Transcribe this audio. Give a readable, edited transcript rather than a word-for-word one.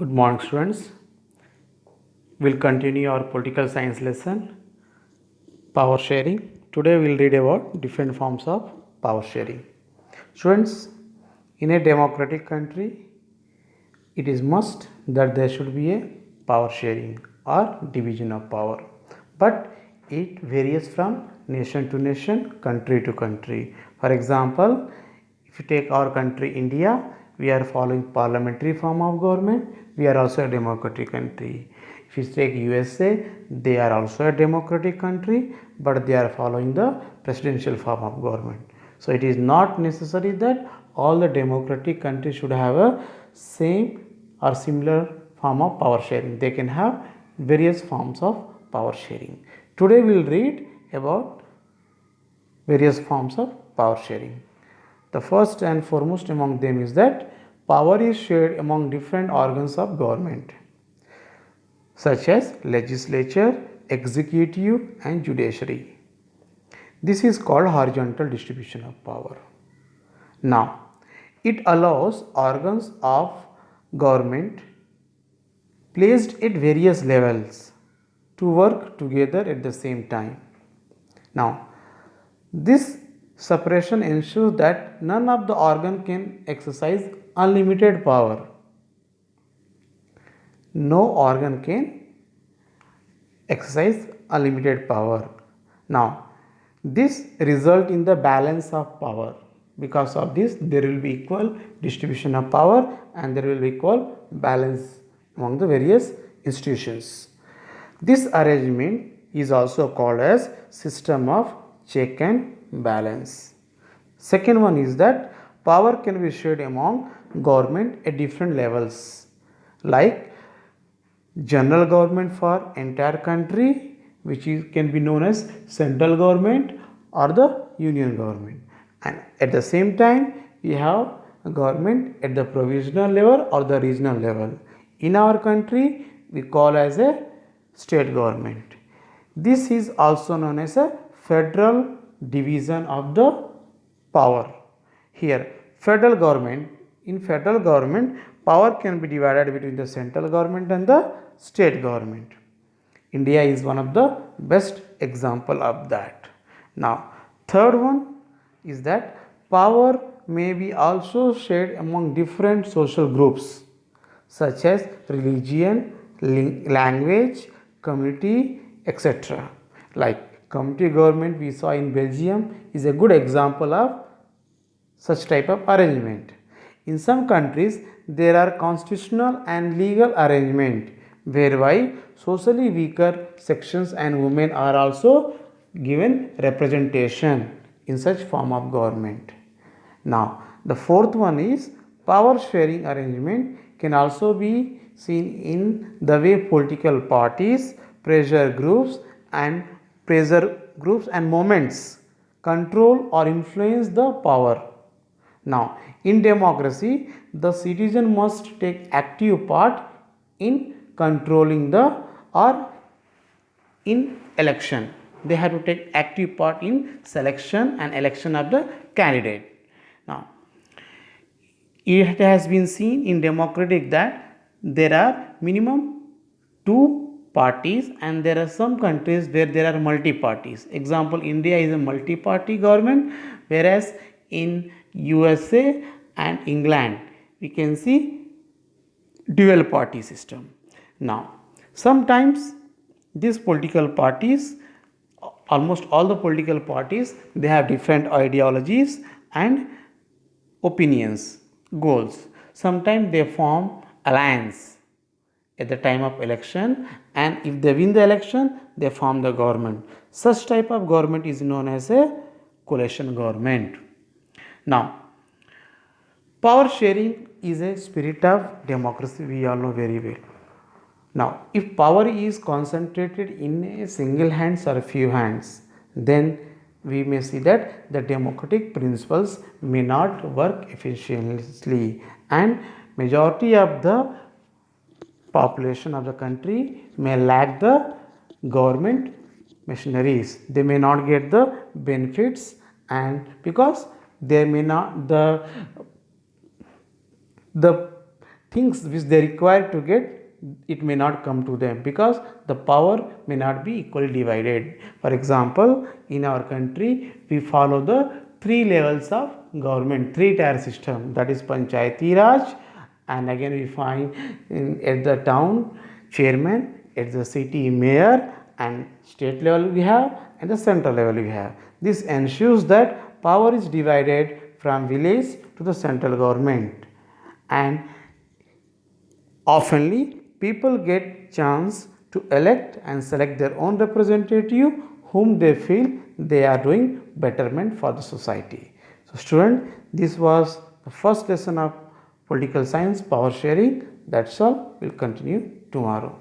Good morning, students. We'll continue our political science lesson, power sharing. Today we'll read about different forms of power sharing. Students, in a democratic country, it is must that there should be a power sharing or division of power. But it varies from nation to nation, country to country. For example, if you take our country India, we are following parliamentary form of government. We are also a democratic country. If you take USA, they are also a democratic country, but they are following the presidential form of government. So it is not necessary that all the democratic countries should have a same or similar form of power sharing. They can have various forms of power sharing. Today we will read about various forms of power sharing. The first and foremost among them is that power is shared among different organs of government, such as legislature, executive, and judiciary. This is called horizontal distribution of power. Now, it allows organs of government placed at various levels to work together at the same time. Now, this separation ensures that none of the organ can exercise unlimited power. No organ can exercise unlimited power. Now, this result in the balance of power. Because of this, there will be equal distribution of power and there will be equal balance among the various institutions. This arrangement is also called as system of check and balance. Second one is that power can be shared among government at different levels, like general government for entire country, which can be known as central government or the union government, and at the same time we have a government at the provisional level or the regional level. In our country we call as a state government. This is also known as a federal division of the power. Here in federal government, power can be divided between the central government and the state government. India is one of the best example of that. Now, third one is that power may be also shared among different social groups, such as religion, language, community, etc. Like community government we saw in Belgium is a good example of such type of arrangement. In some countries, there are constitutional and legal arrangement whereby socially weaker sections and women are also given representation in such form of government. Now, the fourth one is power sharing arrangement can also be seen in the way political parties, pressure groups and movements control or influence the power. Now, in democracy, the citizen must take active part in controlling the or in election. They have to take active part in selection and election of the candidate. Now, it has been seen in democratic that there are minimum two parties and there are some countries where there are multi parties. Example, India is a multi party government, whereas in USA and England we can see dual party system. Now, sometimes these political parties, almost all the political parties, they have different ideologies and opinions, goals. Sometimes they form alliance at the time of election, and if they win the election they form the government. Such type of government is known as a coalition government. Now, power sharing is a spirit of democracy, we all know very well. Now, if power is concentrated in a single hands or a few hands, then we may see that the democratic principles may not work efficiently and majority of the population of the country may lack the government machineries. They may not get the benefits, and because they may not the things which they require to get, it may not come to them because the power may not be equally divided. For example, in our country we follow the three levels of government, three tier system, that is Panchayati Raj, and again we find at the town chairman, at the city mayor, and state level we have, and the central level we have. This ensures that power is divided from village to the central government, and oftenly people get chance to elect and select their own representative whom they feel they are doing betterment for the society. So student, this was the first lesson of political science, power sharing. That's all. We'll continue tomorrow.